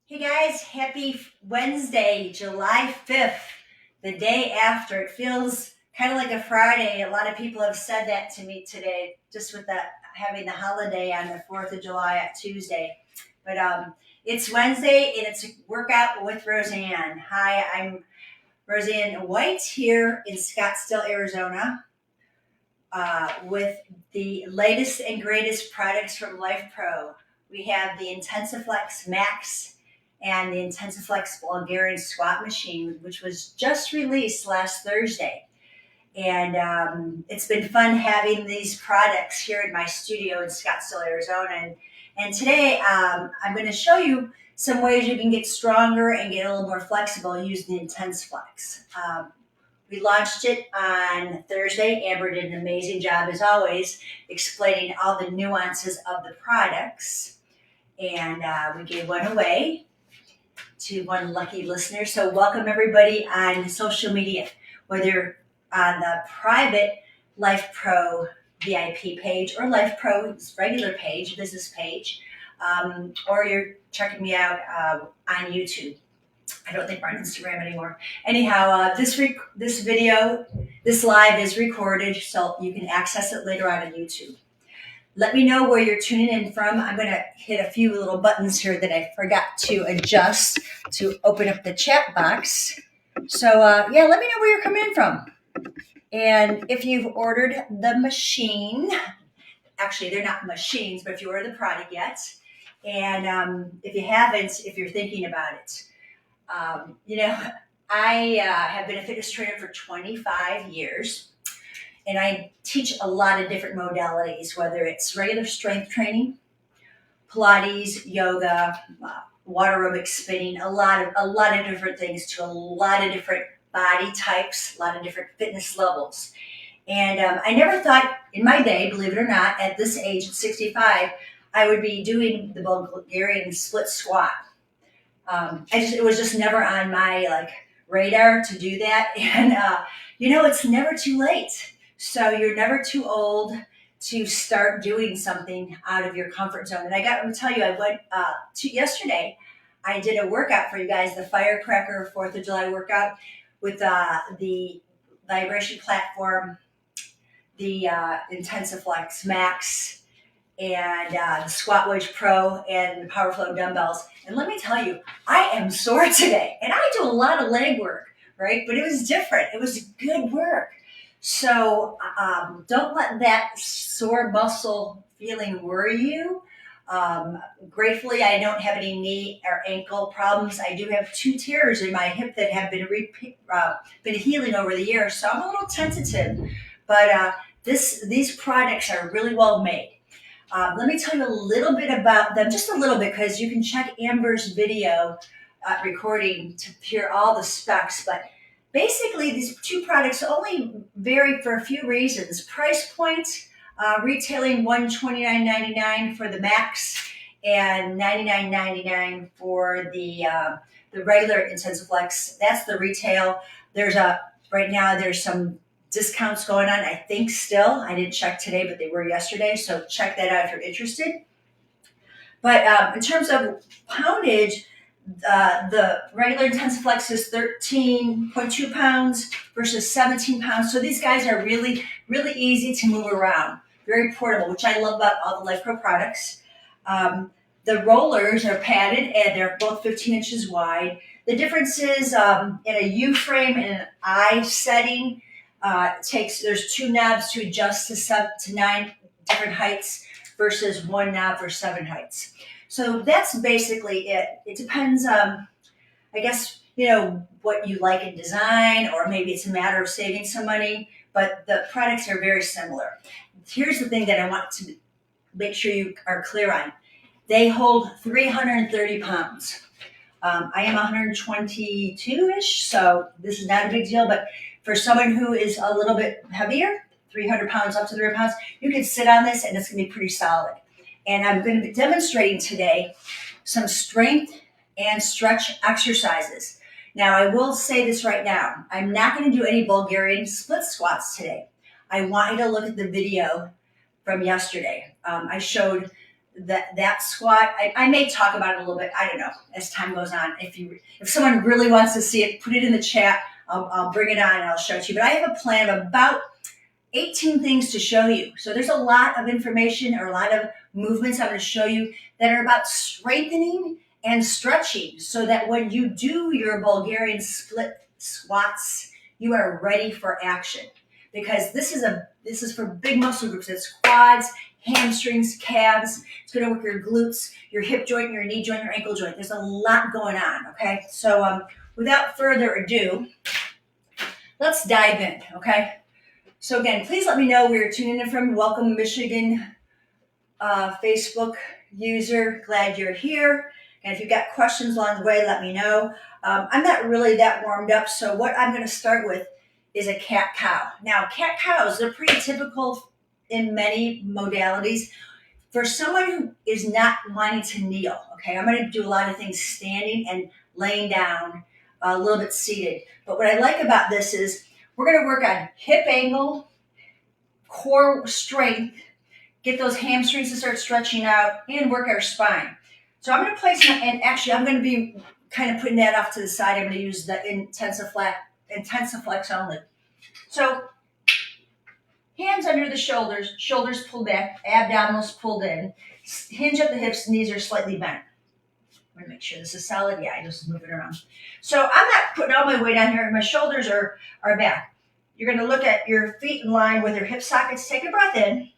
Hey guys, happy Wednesday, July 5th, the day after. It feels kind of like a Friday. A lot of people have said that to me today, just with that having the holiday on the 4th of July at Tuesday. But it's Wednesday and it's a workout with Roseann. Hi, I'm Roseann White here in Scottsdale, Arizona, with the latest and greatest products from Lifepro. We have the IntensiFlex Max and the IntensiFlex Bulgarian squat machine, which was just released last Thursday. And it's been fun having these products here in my studio in Scottsdale, Arizona. And today I'm going to show you some ways you can get stronger and get a little more flexible using the IntensiFlex. We launched it on Thursday. Amber did an amazing job, as always, explaining all the nuances of the products. And we gave one away to one lucky listener. So welcome everybody on social media, whether you're on the private Lifepro VIP page or Lifepro's regular page, business page, or you're checking me out on YouTube. I don't think we're on Instagram anymore. Anyhow, this live is recorded, so you can access it later on YouTube. Let me know where you're tuning in from. I'm going to hit a few little buttons here that I forgot to adjust to open up the chat box. So, let me know where you're coming in from. And if you've ordered the machine, actually, they're not machines, but if you ordered the product yet, and if you haven't, if you're thinking about it, I have been a fitness trainer for 25 years, and I teach a lot of different modalities, whether it's regular strength training, Pilates, yoga, water aerobic spinning, a lot of different things to a lot of different body types, a lot of different fitness levels. And I never thought in my day, believe it or not, at this age, at 65, I would be doing the Bulgarian split squat. It was just never on my radar to do that. And it's never too late. So you're never too old to start doing something out of your comfort zone. And I got to tell you, I went yesterday. I did a workout for you guys, the Firecracker 4th of July workout with the vibration platform, the IntensiFlex Max, and the Squat Wedge Pro and the Power Flow dumbbells. And let me tell you, I am sore today. And I do a lot of leg work, right? But it was different. It was good work. So don't let that sore muscle feeling worry you. Gratefully, I don't have any knee or ankle problems. I do have 2 tears in my hip that have been healing over the years. So I'm a little tentative. But these products are really well made. Let me tell you a little bit about them, just a little bit, because you can check Amber's video recording to hear all the specs. But basically, these 2 products only vary for a few reasons. Price point, retailing $129.99 for the Max and $99.99 for the regular IntensiFlex. That's the retail. Right now there's some discounts going on, I think still. I didn't check today, but they were yesterday. So check that out if you're interested. But in terms of poundage, the regular IntensiFlex is 13.2 pounds versus 17 pounds. So these guys are really, really easy to move around. Very portable, which I love about all the Lifepro products. The rollers are padded and they're both 15 inches wide. The difference is in a U frame and an I setting, there's 2 knobs to adjust to 9 different heights versus 1 knob for 7 heights. So that's basically it. It depends, I guess, what you like in design, or maybe it's a matter of saving some money, but the products are very similar. Here's the thing that I want to make sure you are clear on. They hold 330 pounds. I am 122-ish, so this is not a big deal, but for someone who is a little bit heavier, 300 pounds up to 300 pounds, you can sit on this and it's going to be pretty solid. And I'm going to be demonstrating today some strength and stretch exercises. Now, I will say this right now. I'm not going to do any Bulgarian split squats today. I want you to look at the video from yesterday. I showed that squat. I may talk about it a little bit. I don't know as time goes on. If someone really wants to see it, put it in the chat. I'll bring it on and I'll show it to you. But I have a plan of about 18 things to show you. So there's a lot of information or a lot of movements I'm going to show you that are about strengthening and stretching so that when you do your Bulgarian split squats, you are ready for action. Because this is for big muscle groups. It's quads, hamstrings, calves. It's going to work your glutes, your hip joint, your knee joint, your ankle joint. There's a lot going on, okay? So without further ado, let's dive in, okay? So again, please let me know where you're tuning in from. Welcome, Michigan Facebook user. Glad you're here. And if you've got questions along the way, let me know. I'm not really that warmed up, so what I'm going to start with is a cat-cow. Now, cat-cows, they're pretty typical in many modalities. For someone who is not wanting to kneel, okay, I'm going to do a lot of things standing and laying down, a little bit seated. But what I like about this is we're going to work on hip angle, core strength, get those hamstrings to start stretching out, and work our spine. So I'm going to place and actually I'm going to be kind of putting that off to the side. I'm going to use the IntensiFlex only. So hands under the shoulders, shoulders pulled back, abdominals pulled in, hinge at the hips, knees are slightly bent. I'm going to make sure this is solid. Yeah, I just move it around. So I'm not putting all my weight on here. My shoulders are back. You're going to look at your feet in line with your hip sockets. Take a breath in,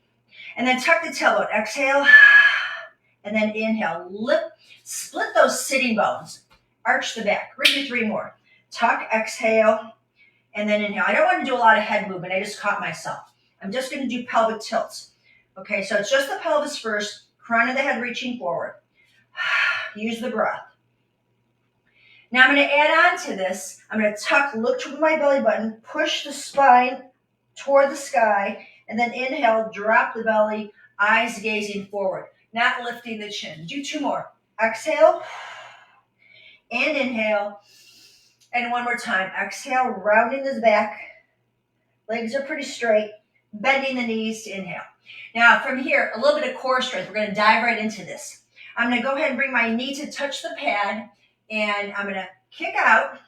and then tuck the tailbone. Exhale, and then inhale. Lift, split those sitting bones. Arch the back. We're going to do 3 more. Tuck, exhale, and then inhale. I don't want to do a lot of head movement. I just caught myself. I'm just going to do pelvic tilts. Okay, so it's just the pelvis first, crown of the head reaching forward. Use the breath. Now I'm going to add on to this. I'm going to tuck, look toward my belly button, push the spine toward the sky, and then inhale, drop the belly, eyes gazing forward, not lifting the chin. Do 2 more. Exhale and inhale. And 1 more time. Exhale, rounding the back. Legs are pretty straight. Bending the knees to inhale. Now from here, a little bit of core strength. We're going to dive right into this. I'm going to go ahead and bring my knee to touch the pad, and I'm going to kick out.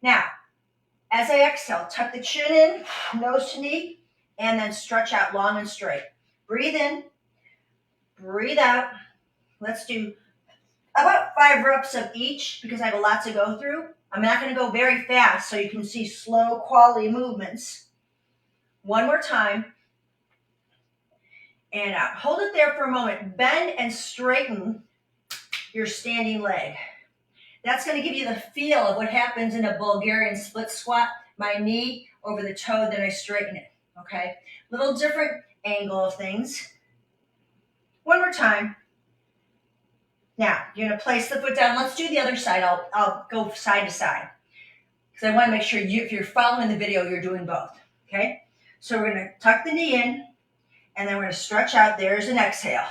Now, as I exhale, tuck the chin in, nose to knee, and then stretch out long and straight. Breathe in, breathe out. Let's do about 5 reps of each because I have a lot to go through. I'm not going to go very fast so you can see slow quality movements. 1 more time. And out. Hold it there for a moment. Bend and straighten your standing leg. That's going to give you the feel of what happens in a Bulgarian split squat. My knee over the toe, then I straighten it. Okay? Little different angle of things. 1 more time. Now, you're going to place the foot down. Let's do the other side. I'll go side to side because I want to make sure if you're following the video, you're doing both. Okay? So we're going to tuck the knee in, and then we're going to stretch out. There's an exhale.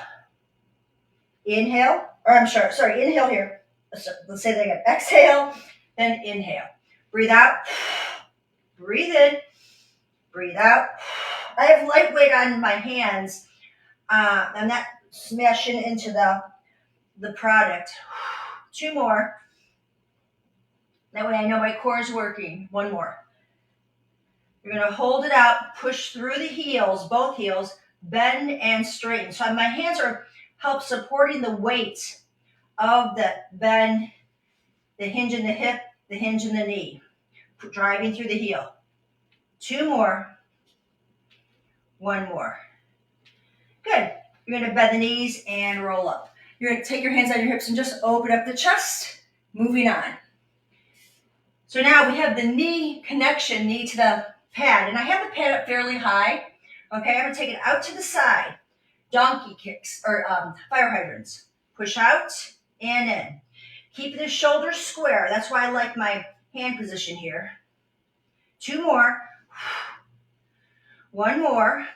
Inhale, inhale here. Let's say that again. Exhale, then inhale. Breathe out. Breathe in. Breathe out. I have light weight on my hands. I'm not smashing into the product. 2 more. That way I know my core is working. 1 more. You're going to hold it out, push through the heels, both heels, bend and straighten. So my hands are help supporting the weight of the bend, the hinge in the hip, the hinge in the knee, driving through the heel. 2 more. 1 more. Good. You're going to bend the knees and roll up. You're going to take your hands on your hips and just open up the chest. Moving on. So now we have the knee connection, knee to the pad. And I have the pad up fairly high. Okay, I'm going to take it out to the side. Donkey kicks, or fire hydrants. Push out and in. Keep the shoulders square. That's why I like my hand position here. 2 more. 1 more.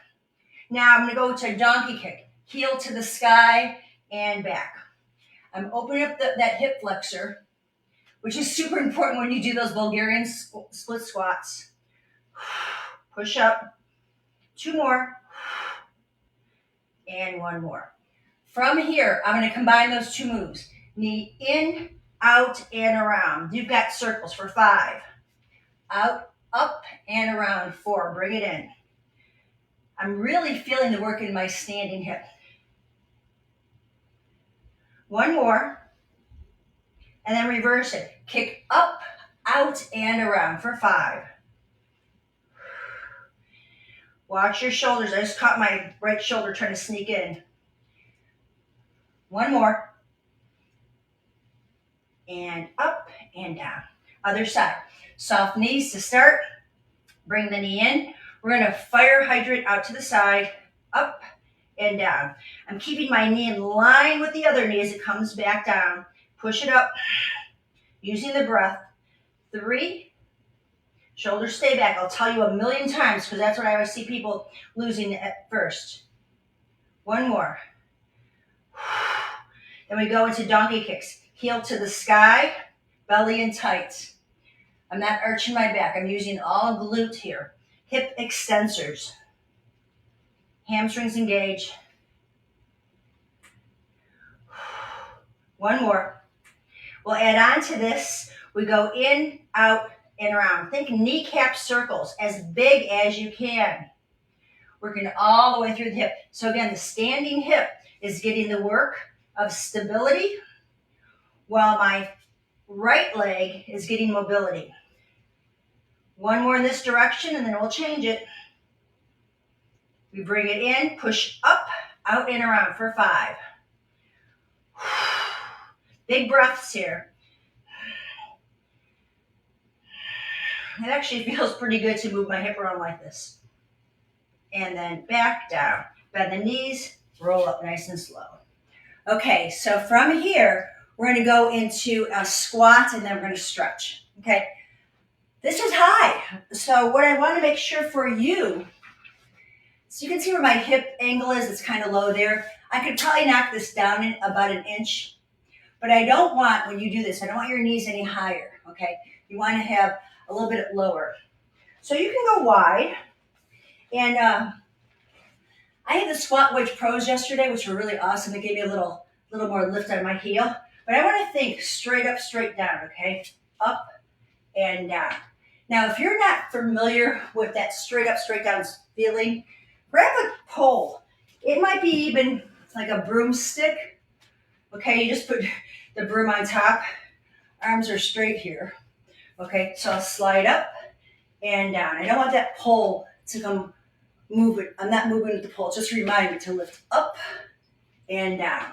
Now I'm going to go to donkey kick. Heel to the sky and back. I'm opening up that hip flexor, which is super important when you do those Bulgarian split squats. Push up. 2 more. And 1 more. From here, I'm going to combine those two moves. Knee in, out, and around. You've got circles for 5. Out, up, and around. 4. Bring it in. I'm really feeling the work in my standing hip. 1 more. And then reverse it. Kick up, out, and around for 5. Watch your shoulders. I just caught my right shoulder trying to sneak in. 1 more. And up and down. Other side. Soft knees to start. Bring the knee in. We're going to fire hydrant out to the side, up and down. I'm keeping my knee in line with the other knee as it comes back down. Push it up, using the breath. 3. Shoulders stay back. I'll tell you a million times because that's what I always see people losing at first. 1 more. Then we go into donkey kicks. Heel to the sky, belly in tight. I'm not arching my back. I'm using all glute here. Hip extensors. Hamstrings engage. 1 more. We'll add on to this. We go in, out, and around. Think kneecap circles, as big as you can. Working all the way through the hip. So again, the standing hip is getting the work of stability while my right leg is getting mobility. 1 more in this direction and then we'll change it. We bring it in, push up, out, and around for 5. Big breaths here. It actually feels pretty good to move my hip around like this. And then back down. Bend the knees, roll up nice and slow. Okay, so from here, we're going to go into a squat and then we're going to stretch. Okay, this is high. So what I want to make sure for you, so you can see where my hip angle is, it's kind of low there. I could probably knock this down in about 1 inch, but I don't want, when you do this, I don't want your knees any higher, okay? You want to have a little bit lower. So you can go wide, and I had the Squat Wedge Pros yesterday, which were really awesome. They gave me a little more lift on my heel, but I want to think straight up, straight down, okay? Up and down. Now, if you're not familiar with that straight up, straight down feeling, grab a pole. It might be even like a broomstick. Okay, you just put the broom on top. Arms are straight here. Okay, so I'll slide up and down. I don't want that pole to come move it. I'm not moving with the pole. Just remind me to lift up and down.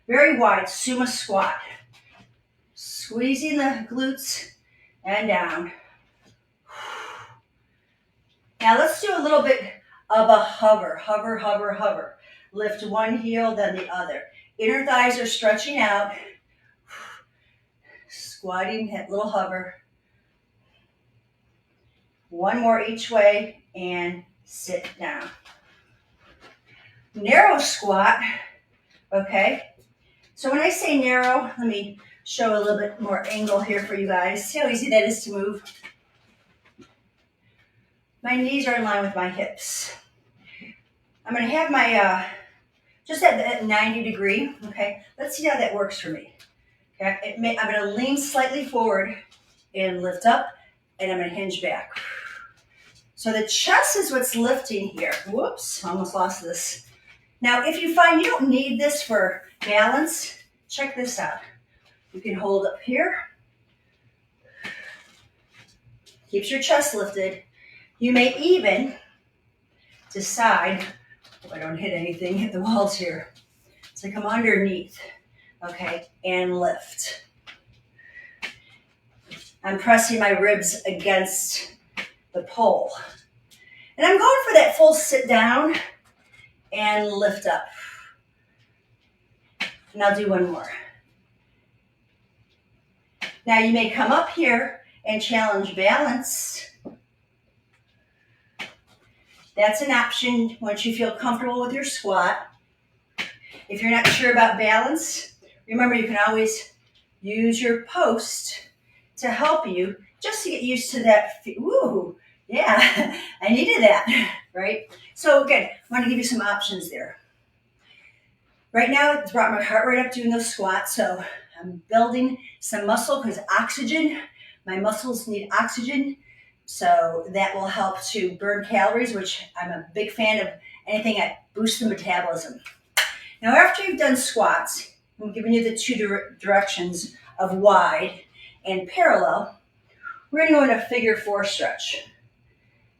Very wide, sumo squat. Squeezing the glutes and down. Now let's do a little bit of a hover, hover, hover, hover. Lift one heel, then the other. Inner thighs are stretching out. Squatting, hit little hover. 1 more each way and sit down. Narrow squat, okay? So when I say narrow, let me show a little bit more angle here for you guys. See how easy that is to move? My knees are in line with my hips. I'm going to have my, just at that 90 degree, okay? Let's see how that works for me. Okay? I'm going to lean slightly forward and lift up, and I'm going to hinge back. So the chest is what's lifting here. Whoops, almost lost this. Now, if you find you don't need this for balance, check this out. You can hold up here. Keeps your chest lifted. You may even decide, if I don't hit anything, hit the walls here, to come underneath, okay, and lift. I'm pressing my ribs against the pole. And I'm going for that full sit down and lift up. And I'll do 1 more. Now you may come up here and challenge balance. That's an option once you feel comfortable with your squat. If you're not sure about balance, remember you can always use your post to help you just to get used to that. Woo, yeah, I needed that, right? So again, I want to give you some options there. Right now, it's brought my heart rate up doing those squats, so I'm building some muscle because my muscles need oxygen, so that will help to burn calories, which I'm a big fan of anything that boosts the metabolism. Now, after you've done squats, I'm giving you the two directions of wide and parallel. We're going to go into a figure four stretch.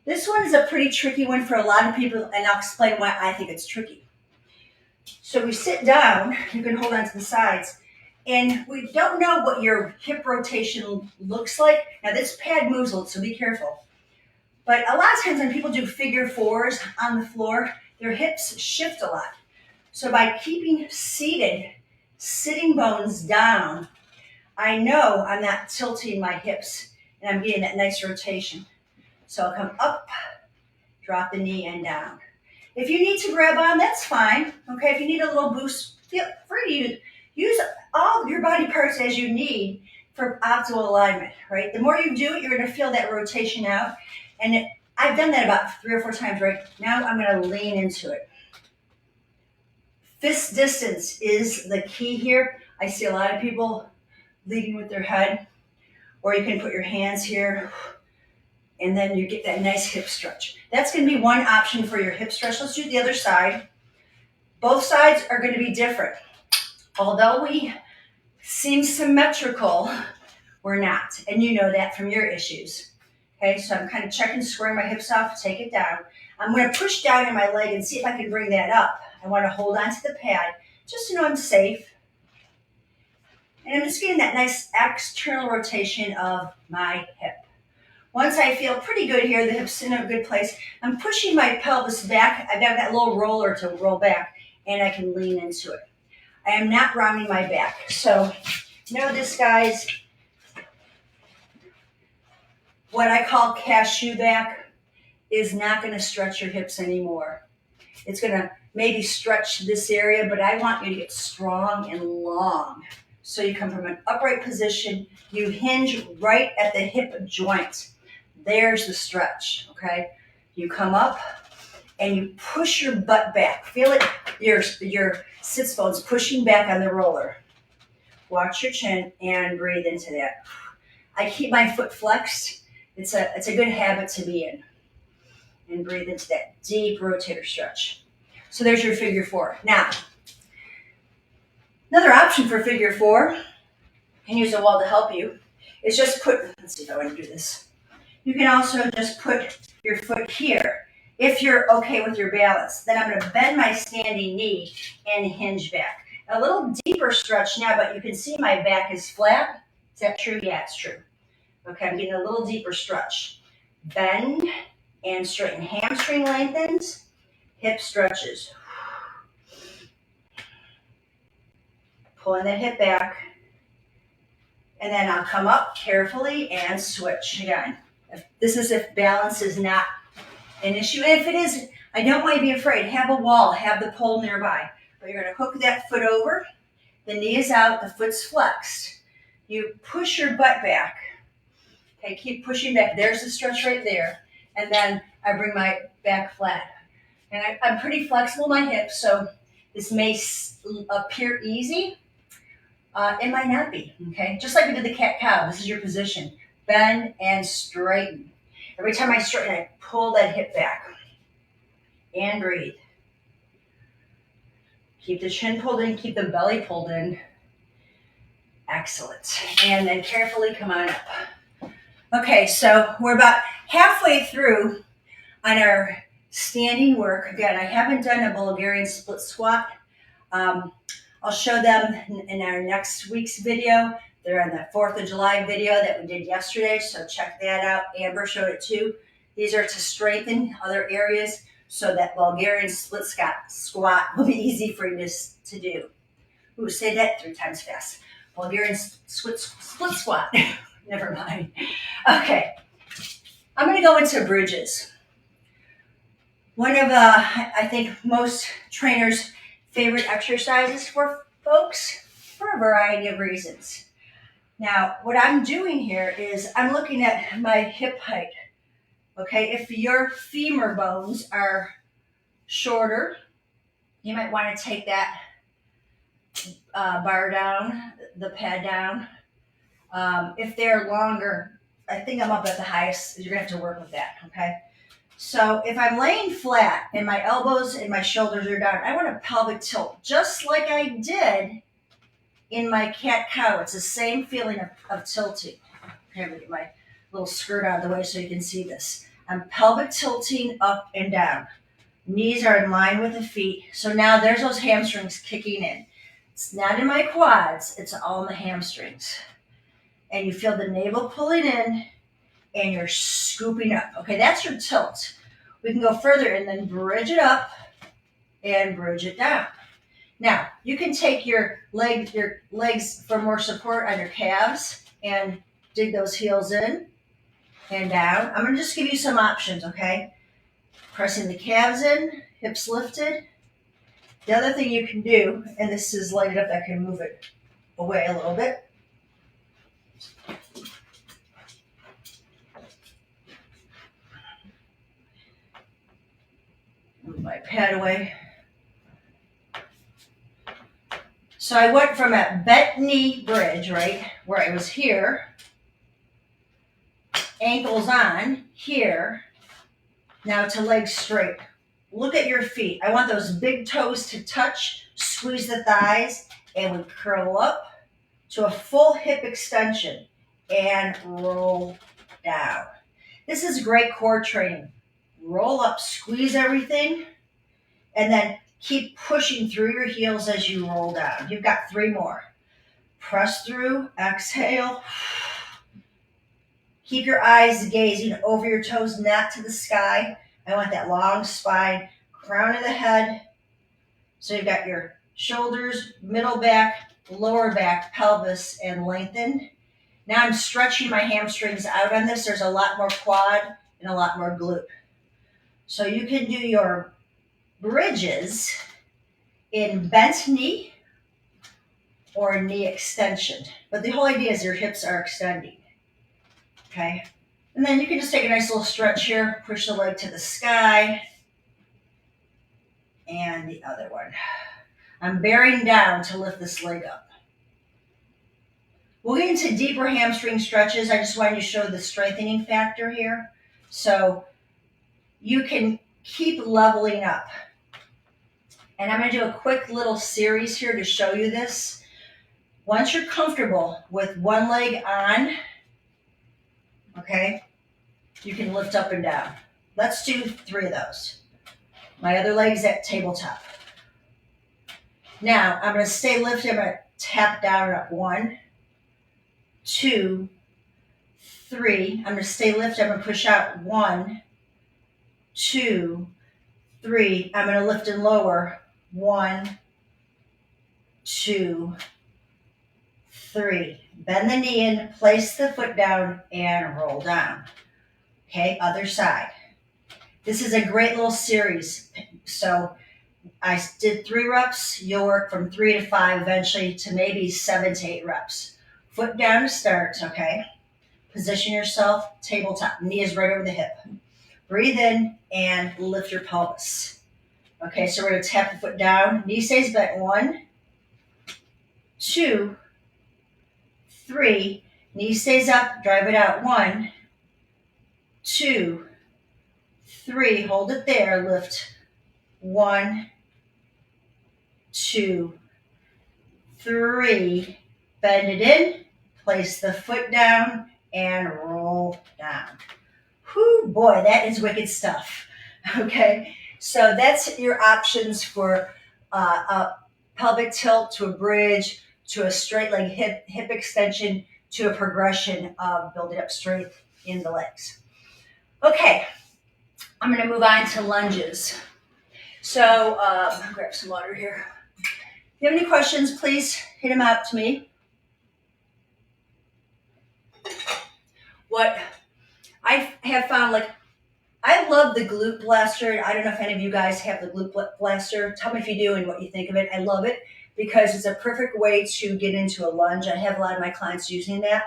This one is a pretty tricky one for a lot of people, and I'll explain why I think it's tricky. So we sit down, you can hold on to the sides, and we don't know what your hip rotation looks like. Now this pad moves a little, so be careful. But a lot of times when people do figure fours on the floor, their hips shift a lot. So by keeping sitting bones down, I know I'm not tilting my hips and I'm getting that nice rotation. So I'll come up, drop the knee and down. If you need to grab on, that's fine. Okay, if you need a little boost, feel free to use all of your body parts as you need for optimal alignment, right? The more you do it, you're gonna feel that rotation out. And I've done that about 3 or 4 times, right? Now I'm gonna lean into it. Fist distance is the key here. I see a lot of people leading with their head, or you can put your hands here, and then you get that nice hip stretch. That's going to be one option for your hip stretch. Let's do the other side. Both sides are going to be different. Although we seem symmetrical, we're not. And you know that from your issues. Okay, so I'm kind of checking, squaring my hips off, take it down. I'm going to push down in my leg and see if I can bring that up. I want to hold on to the pad just to know I'm safe. And I'm just getting that nice external rotation of my hip. Once I feel pretty good here, the hips in a good place, I'm pushing my pelvis back. I've got that little roller to roll back, and I can lean into it. I am not rounding my back. So know this, guys, what I call cashew back is not going to stretch your hips anymore. It's going to maybe stretch this area, but I want you to get strong and long. So you come from an upright position, you hinge right at the hip joint. There's the stretch, okay? You come up and you push your butt back. Feel it, your sits bones pushing back on the roller. Watch your chin and breathe into that. I keep my foot flexed. It's a good habit to be in. And breathe into that deep rotator stretch. So there's your figure four. Now, another option for figure four, and use a wall to help you, is just let's see if I want to do this. You can also just put your foot here if you're okay with your balance. Then I'm going to bend my standing knee and hinge back. A little deeper stretch now, but you can see my back is flat. Is that true? Yeah, it's true. Okay, I'm getting a little deeper stretch. Bend and straighten. Hamstring lengthens, hip stretches. Pulling that hip back. And then I'll come up carefully and switch again. This is if balance is not an issue. And if it is, I don't want you to be afraid. Have a wall, have the pole nearby. But you're going to hook that foot over. The knee is out, the foot's flexed. You push your butt back. Okay, keep pushing back. There's the stretch right there. And then I bring my back flat. And I'm pretty flexible in my hips, so this may appear easy. It might not be, okay? Just like we did the cat-cow, this is your position. Bend and straighten. Every time I straighten, I pull that hip back. And breathe. Keep the chin pulled in, keep the belly pulled in. Excellent. And then carefully come on up. Okay, so we're about halfway through on our standing work. Again, I haven't done a Bulgarian split squat. I'll show them in our next week's video. They're on the 4th of July video that we did yesterday, so check that out. Amber showed it too. These are to strengthen other areas so that Bulgarian split squat will be easy for you to do. Ooh, say that 3 times fast. Bulgarian split squat. Never mind. Okay, I'm going to go into bridges. One of, I think, most trainers' favorite exercises for folks for a variety of reasons. Now, what I'm doing here is I'm looking at my hip height. Okay, if your femur bones are shorter, you might want to take that bar down, the pad down. If they're longer, I think I'm up at the highest. You're gonna have to work with that, okay? So if I'm laying flat and my elbows and my shoulders are down, I want a pelvic tilt, just like I did in my cat cow. It's the same feeling of tilting. Okay, I'm gonna get my little skirt out of the way so you can see this. I'm pelvic tilting up and down. Knees are in line with the feet. So now there's those hamstrings kicking in. It's not in my quads, it's all in the hamstrings. And you feel the navel pulling in and you're scooping up. Okay, that's your tilt. We can go further and then bridge it up and bridge it down. Now, you can take your legs for more support on your calves and dig those heels in and down. I'm going to just give you some options, okay? Pressing the calves in, hips lifted. The other thing you can do, and this is lighted up, I can move it away a little bit. Move my pad away. So I went from a bent knee bridge, right, where I was here, ankles on, here, now to legs straight. Look at your feet. I want those big toes to touch, squeeze the thighs, and we curl up to a full hip extension and roll down. This is great core training. Roll up, squeeze everything, and then keep pushing through your heels as you roll down. You've got 3 more. Press through, exhale. Keep your eyes gazing over your toes, not to the sky. I want that long spine, crown of the head. So you've got your shoulders, middle back, lower back, pelvis, and lengthen. Now I'm stretching my hamstrings out on this. There's a lot more quad and a lot more glute. So you can do your bridges in bent knee or knee extension. But the whole idea is your hips are extending. Okay? And then you can just take a nice little stretch here, push the leg to the sky, and the other one. I'm bearing down to lift this leg up. We'll get into deeper hamstring stretches. I just wanted to show the strengthening factor here. So you can keep leveling up. And I'm going to do a quick little series here to show you this. Once you're comfortable with one leg on, okay, you can lift up and down. Let's do 3 of those. My other leg's at tabletop. Now, I'm going to stay lifted. I'm going to tap down and up. 1, 2, 3. I'm going to stay lifted. I'm going to push out. 1, 2, 3. I'm going to lift and lower. 1, 2, 3. Bend the knee in, place the foot down, and roll down. Okay, other side. This is a great little series. So I did 3 reps. You'll work from 3 to 5 eventually to maybe 7 to 8 reps. Foot down to start, okay? Position yourself, tabletop. Knee is right over the hip. Breathe in and lift your pelvis. Okay, so we're going to tap the foot down. Knee stays bent. 1, 2, 3. Knee stays up. Drive it out. 1, 2, 3. Hold it there. Lift. 1, 2, 3. Bend it in. Place the foot down and roll down. Whew, boy, that is wicked stuff. Okay, so that's your options for a pelvic tilt to a bridge to a straight leg hip extension to a progression of building up strength in the legs. Okay, I'm going to move on to lunges. So I'll grab some water here. If you have any questions, please hit them out to me. What I have found, like, I love the glute blaster. I don't know if any of you guys have the glute blaster. Tell me if you do and what you think of it. I love it because it's a perfect way to get into a lunge. I have a lot of my clients using that.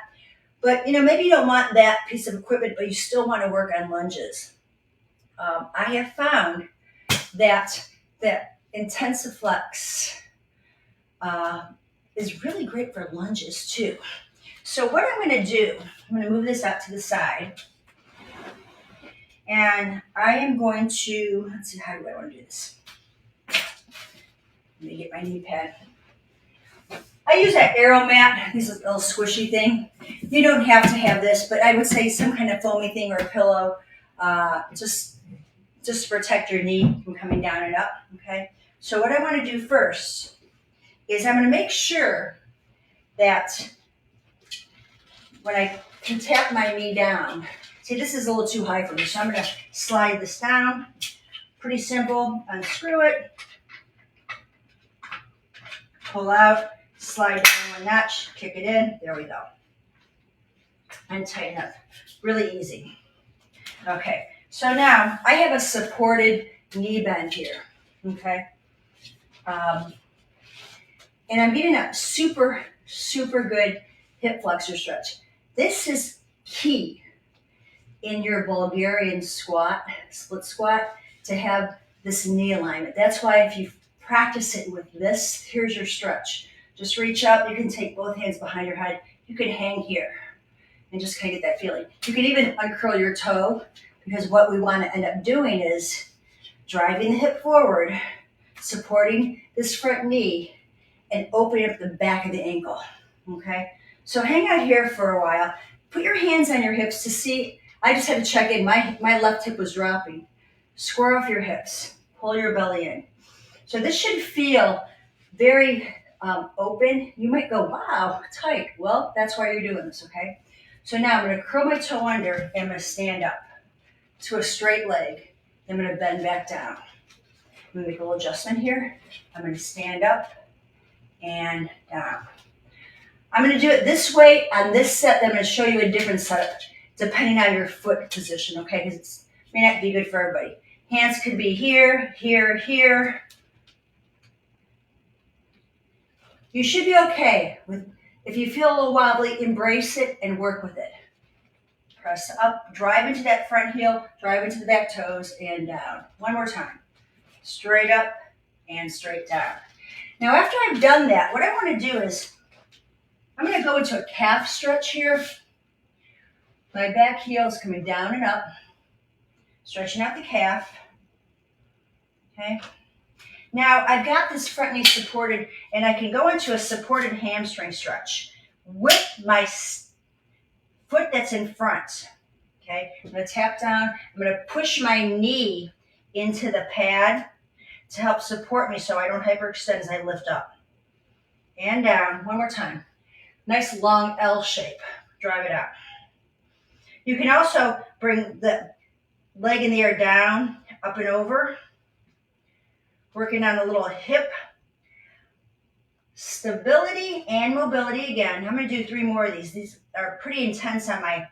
But, maybe you don't want that piece of equipment, but you still want to work on lunges. I have found that IntensiFlex is really great for lunges too. So what I'm going to do, I'm going to move this out to the side. And I am going to, let's see, how do I want to do this? Let me get my knee pad. I use that Aero mat, this little squishy thing. You don't have to have this, but I would say some kind of foamy thing or a pillow, just to protect your knee from coming down and up, okay? So what I want to do first is I'm going to make sure that when I can tap my knee down, see, this is a little too high for me, so I'm going to slide this down. Pretty simple. Unscrew it, pull out, slide down one notch, kick it in. There we go. And tighten up. Really easy. Okay, so now I have a supported knee bend here. Okay. And I'm getting a super, super good hip flexor stretch. This is key in your Bulgarian squat, split squat, to have this knee alignment. That's why if you practice it with this, here's your stretch. Just reach up. You can take both hands behind your head. You can hang here and just kind of get that feeling. You can even uncurl your toe, because what we want to end up doing is driving the hip forward, supporting this front knee, and opening up the back of the ankle, okay? So hang out here for a while. Put your hands on your hips to see. I just had to check in. My left hip was dropping. Square off your hips. Pull your belly in. So this should feel very open. You might go, wow, tight. Well, that's why you're doing this, okay? So now I'm going to curl my toe under, and I'm going to stand up to a straight leg. I'm going to bend back down. I'm going to make a little adjustment here. I'm going to stand up and down. I'm going to do it this way on this set. Then I'm going to show you a different setup depending on your foot position, okay? Because it may not be good for everybody. Hands could be here, here, here. You should be okay with, if you feel a little wobbly, embrace it and work with it. Press up, drive into that front heel, drive into the back toes, and down. One more time. Straight up and straight down. Now, after I've done that, what I want to do is, I'm going to go into a calf stretch here. My back heel is coming down and up, stretching out the calf. Okay. Now, I've got this front knee supported, and I can go into a supported hamstring stretch with my foot that's in front. Okay. I'm going to tap down. I'm going to push my knee into the pad to help support me so I don't hyperextend as I lift up. And down. One more time. Nice long L shape. Drive it out. You can also bring the leg in the air down, up and over. Working on a little hip stability and mobility again. I'm going to do 3 more of these. These are pretty intense on my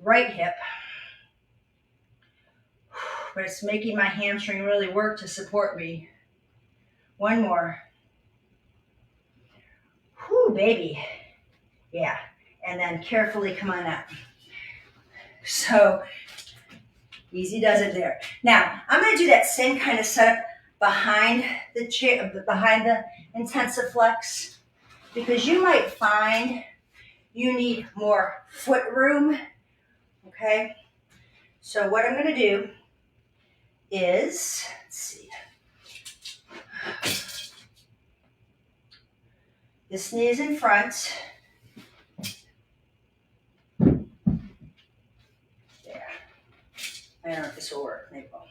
right hip. But it's making my hamstring really work to support me. 1 more. Whew, baby. Yeah. And then carefully come on up. So easy does it there. Now, I'm going to do that same kind of setup behind the chair, behind the IntensiFlex, because you might find you need more foot room. Okay. So what I'm going to do is, let's see. This knee is in front. There. I don't know if this will work. Maybe it won't.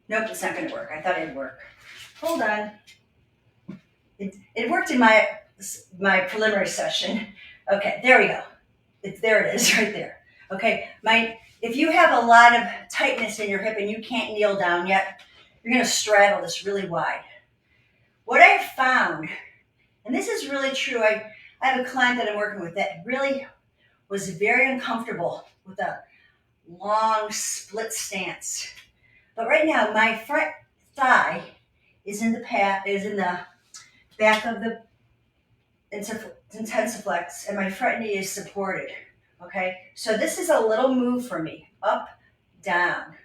Nope, it's not going to work. I thought it'd work. Hold on. It worked in my preliminary session. Okay, there we go. There it is, right there. Okay, if you have a lot of tightness in your hip and you can't kneel down yet, you're going to straddle this really wide. What I've found, and this is really true, I have a client that I'm working with that really was very uncomfortable with a long split stance. But right now, my front thigh is in the back of the IntensiFlex, and my front knee is supported. Okay, so this is a little move for me, up, down,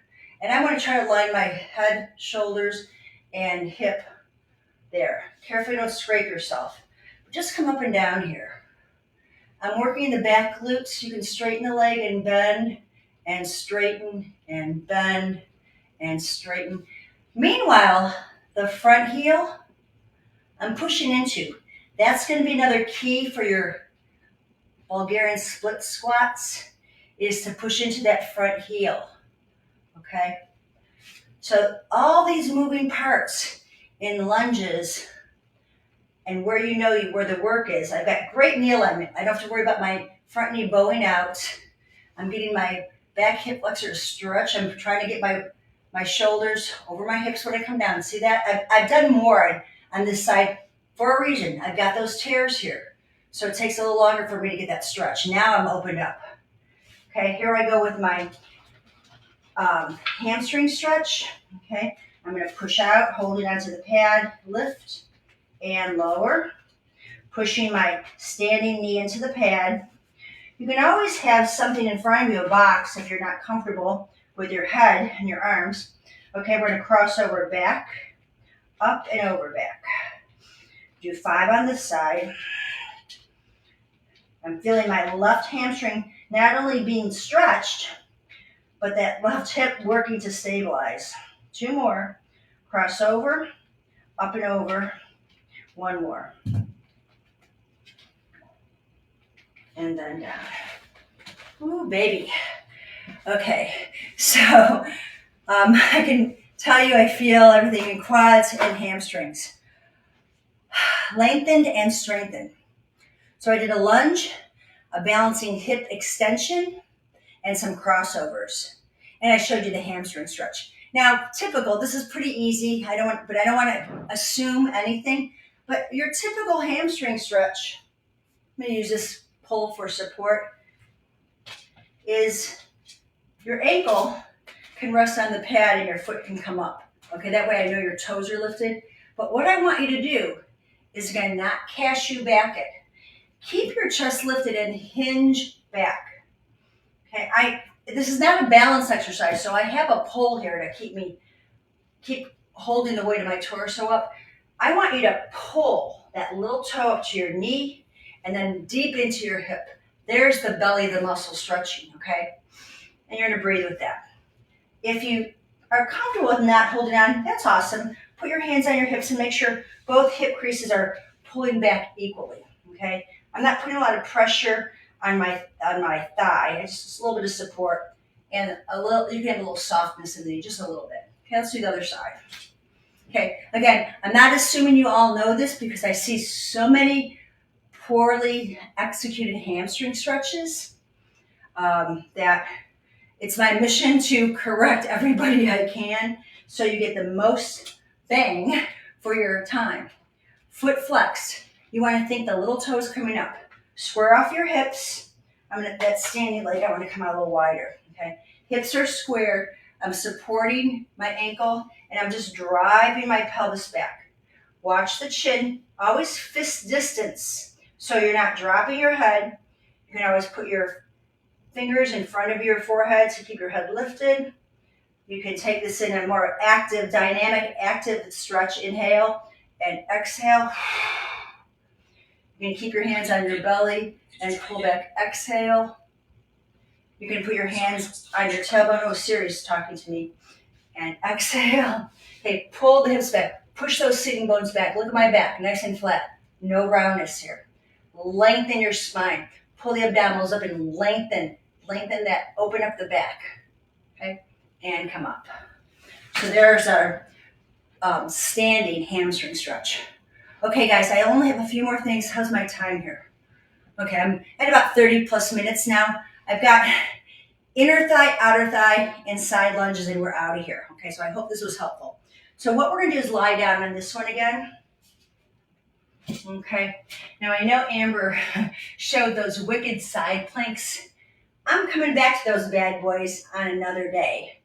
and I want to try to line my head, shoulders, and hip There. Carefully don't scrape yourself. Just come up and down here. I'm working the back glutes. You can straighten the leg and bend and straighten and bend and straighten. Meanwhile, the front heel, I'm pushing into. That's going to be another key for your Bulgarian split squats, is to push into that front heel. Okay? So all these moving parts in lunges and where you know where the work is. I've got great knee alignment. I don't have to worry about my front knee bowing out. I'm getting my back hip flexor to stretch. I'm trying to get my shoulders over my hips when I come down. See that? I've done more on this side for a reason. I've got those tears here. So it takes a little longer for me to get that stretch. Now I'm opened up. Okay, here I go with my hamstring stretch. Okay, I'm going to push out, holding onto the pad, lift and lower, pushing my standing knee into the pad. You can always have something in front of you, a box, if you're not comfortable with your head and your arms. Okay, we're going to cross over back, up and over back. Do 5 on this side. I'm feeling my left hamstring not only being stretched, but that left hip working to stabilize. 2 more. Cross over, up and over. 1 more. And then down. Ooh, baby. Okay, so I can tell you I feel everything in quads and hamstrings. Lengthened and strengthened. So I did a lunge, a balancing hip extension, and some crossovers. And I showed you the hamstring stretch. Now, typical, this is pretty easy. I don't want to assume anything. But your typical hamstring stretch, I'm going to use this pole for support, is your ankle can rest on the pad and your foot can come up. Okay, that way I know your toes are lifted. But what I want you to do is, again, not cashew back it. Keep your chest lifted and hinge back. Okay, this is not a balance exercise, so I have a pole here to keep holding the weight of my torso up. I want you to pull that little toe up to your knee and then deep into your hip. There's the belly, the muscle stretching, okay? And you're gonna breathe with that. If you are comfortable with not holding on, that's awesome. Put your hands on your hips and make sure both hip creases are pulling back equally, okay? I'm not putting a lot of pressure on my thigh. It's just a little bit of support and you can have a little softness in the knee, just a little bit. Okay, let's do the other side. Okay, again, I'm not assuming you all know this because I see so many poorly executed hamstring stretches that it's my mission to correct everybody I can so you get the most bang for your time. Foot flexed. You want to think the little toes coming up. Square off your hips. That standing leg, I want to come out a little wider. Okay, hips are squared. I'm supporting my ankle and I'm just driving my pelvis back. Watch the chin. Always fist distance so you're not dropping your head. You can always put your fingers in front of your forehead to keep your head lifted. You can take this in a more active, dynamic, active stretch. Inhale and exhale. You can keep your hands on your belly and pull back. Exhale. You can put your hands on your tailbone. Oh, Siri's talking to me. And exhale. Okay, pull the hips back. Push those sitting bones back. Look at my back, nice and flat. No roundness here. Lengthen your spine. Pull the abdominals up and lengthen that. Open up the back. Okay, and come up. So there's our standing hamstring stretch. Okay, guys, I only have a few more things. How's my time here? Okay, I'm at about 30 plus minutes now. I've got inner thigh, outer thigh, and side lunges, and we're out of here. Okay, so I hope this was helpful. So what we're going to do is lie down on this one again. Okay, now I know Amber showed those wicked side planks. I'm coming back to those bad boys on another day,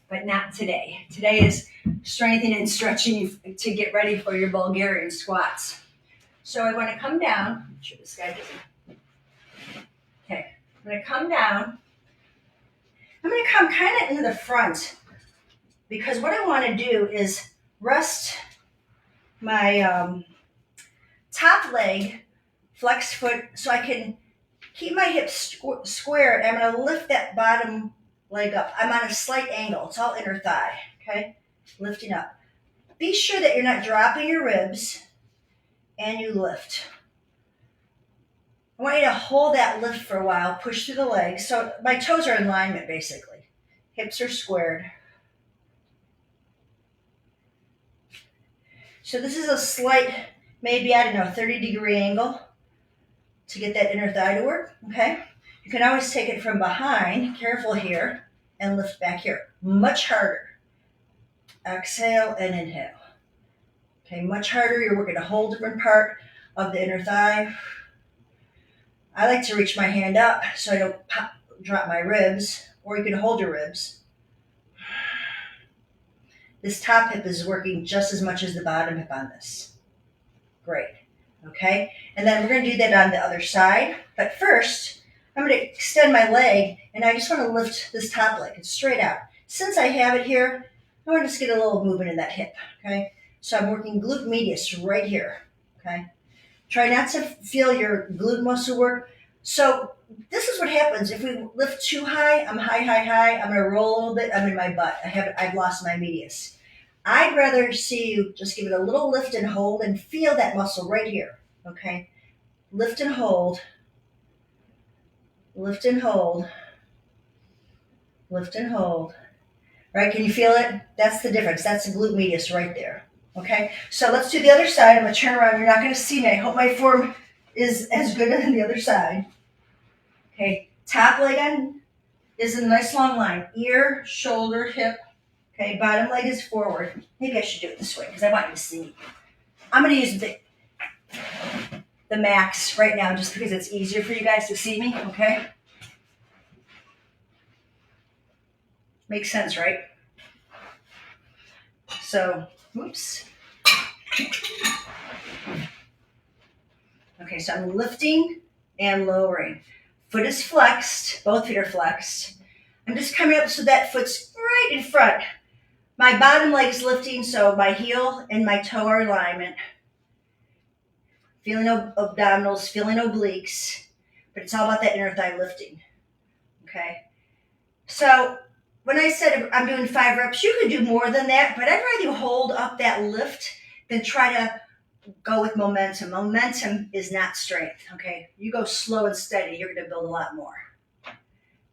but not today. Today is strengthening and stretching to get ready for your Bulgarian squats. So I want to come down. Make sure this guy doesn't. Okay, I'm going to come down. I'm going to come kind of into the front because what I want to do is rest my top leg, flex foot, so I can keep my hips square. I'm going to lift that bottom leg up. I'm on a slight angle. It's all inner thigh, okay? Lifting up. Be sure that you're not dropping your ribs, and you lift. I want you to hold that lift for a while, push through the legs. So my toes are in alignment, basically. Hips are squared. So this is a slight, maybe, I don't know, 30-degree angle to get that inner thigh to work, okay? You can always take it from behind, careful here, and lift back here. Much harder. Exhale and inhale. Okay, much harder. You're working a whole different part of the inner thigh. I like to reach my hand up so I don't drop my ribs, or you can hold your ribs. This top hip is working just as much as the bottom hip on this. Great. Okay, and then we're going to do that on the other side. But first, I'm going to extend my leg, and I just want to lift this top leg. It's straight out. Since I have it here, I want to just get a little movement in that hip. Okay, so I'm working glute medius right here. Okay, try not to feel your glute muscle work. So this is what happens if we lift too high. I'm high. I'm going to roll a little bit. I'm in my butt. I've lost my medius. I'd rather see you just give it a little lift and hold and feel that muscle right here, okay? Lift and hold, lift and hold, lift and hold. Right, can you feel it? That's the difference. That's the glute medius right there, okay? So let's do the other side. I'm going to turn around. You're not going to see me. I hope my form is as good as the other side. Okay, top leg on is a nice long line. Ear, shoulder, hip. Okay, bottom leg is forward. Maybe I should do it this way because I want you to see me. I'm going to use the max right now just because it's easier for you guys to see me, okay? Makes sense, right? So, oops. Okay, so I'm lifting and lowering. Foot is flexed. Both feet are flexed. I'm just coming up so that foot's right in front. My bottom leg is lifting, so my heel and my toe are in alignment. Feeling abdominals, feeling obliques, but it's all about that inner thigh lifting, okay? So when I said I'm doing 5 reps, you could do more than that, but I'd rather you hold up that lift than try to go with momentum. Momentum is not strength, okay? You go slow and steady, you're going to build a lot more.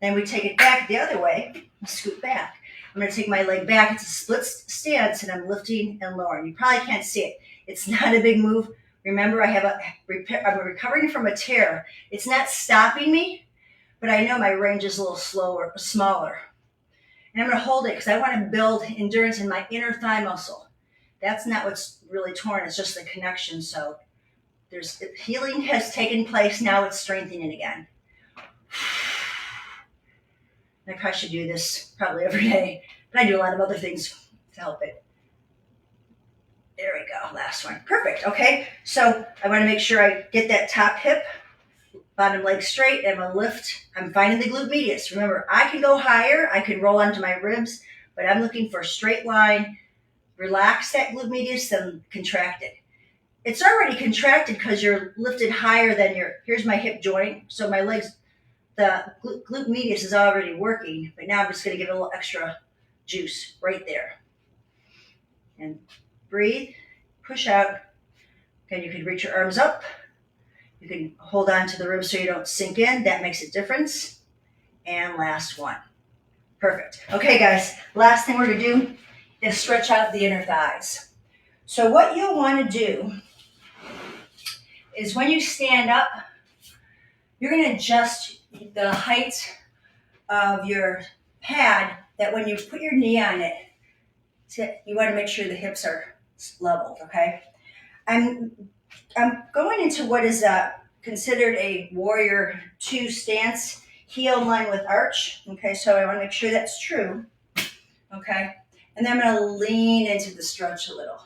Then we take it back the other way, scoot back. I'm going to take my leg back. It's a split stance, and I'm lifting and lowering. You probably can't see it. It's not a big move. Remember, I'm recovering from a tear. It's not stopping me, but I know my range is a little smaller. And I'm going to hold it because I want to build endurance in my inner thigh muscle. That's not what's really torn. It's just the connection. So there's healing has taken place. Now it's strengthening again. I probably should do this probably every day, but I do a lot of other things to help it. There we go, last one. Perfect, okay? So I want to make sure I get that top hip, bottom leg straight, and I'm going to lift. I'm finding the glute medius. Remember, I can go higher, I can roll onto my ribs, but I'm looking for a straight line. Relax that glute medius, then contract it. It's already contracted because you're lifted higher than here's my hip joint, so my legs, the glute medius is already working, but now I'm just going to give it a little extra juice right there. And breathe, push out. Again, you can reach your arms up. You can hold on to the ribs so you don't sink in. That makes a difference. And last one. Perfect. Okay, guys, last thing we're going to do is stretch out the inner thighs. So what you'll want to do is when you stand up, you're going to adjust the height of your pad that when you put your knee on it, you want to make sure the hips are leveled, okay? I'm going into what is considered a warrior 2 stance, heel in line with arch, okay? So I want to make sure that's true, okay? And then I'm going to lean into the stretch a little.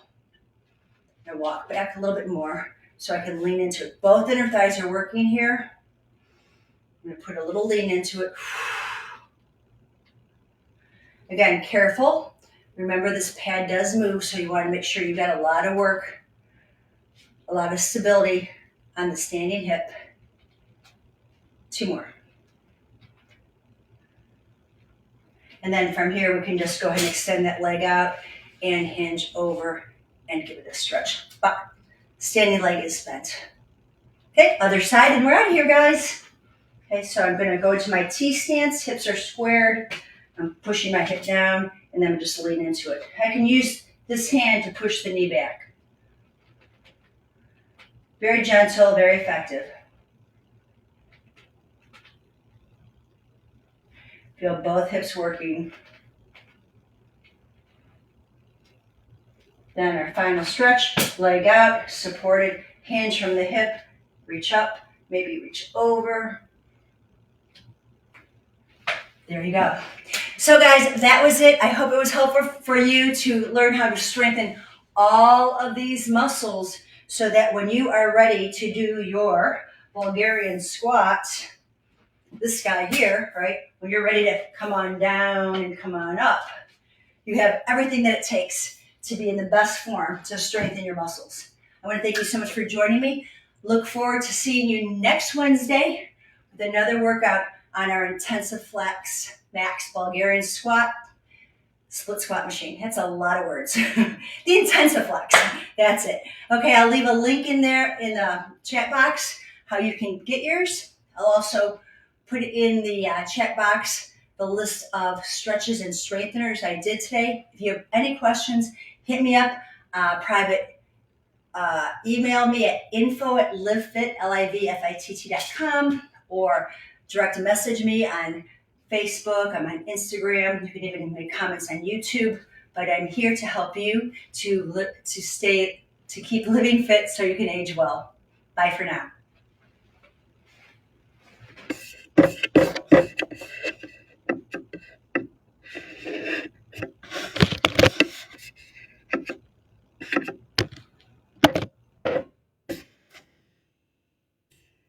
I walk back a little bit more so I can lean into it. Both inner thighs are working here. I'm going to put a little lean into it. Again, careful. Remember, this pad does move, so you want to make sure you got a lot of work A lot of stability on the standing hip. 2 more. And then from here, we can just go ahead and extend that leg out and hinge over and give it a stretch. But standing leg is bent. Okay, other side, and we're out of here, guys. Okay, so I'm gonna go into my T stance, hips are squared. I'm pushing my hip down, and then just lean into it. I can use this hand to push the knee back. Very gentle, very effective. Feel both hips working. Then our final stretch, leg out, supported, hinge from the hip, reach up, maybe reach over. There you go. So guys, that was it. I hope it was helpful for you to learn how to strengthen all of these muscles so that when you are ready to do your Bulgarian squat, this guy here, right? When you're ready to come on down and come on up, you have everything that it takes to be in the best form to strengthen your muscles. I want to thank you so much for joining me. Look forward to seeing you next Wednesday with another workout on our IntensiFlex Max Bulgarian Squat split squat machine. That's a lot of words. The IntensiFlex, that's it. Okay, I'll leave a link in there in the chat box how you can get yours. I'll also put in the chat box the list of stretches and strengtheners I did today. If you have any questions, hit me up, private email me at info@livefit.com or direct message me on Facebook. I'm on Instagram. You can even make comments on YouTube. But I'm here to help you to keep living fit so you can age well. Bye for now.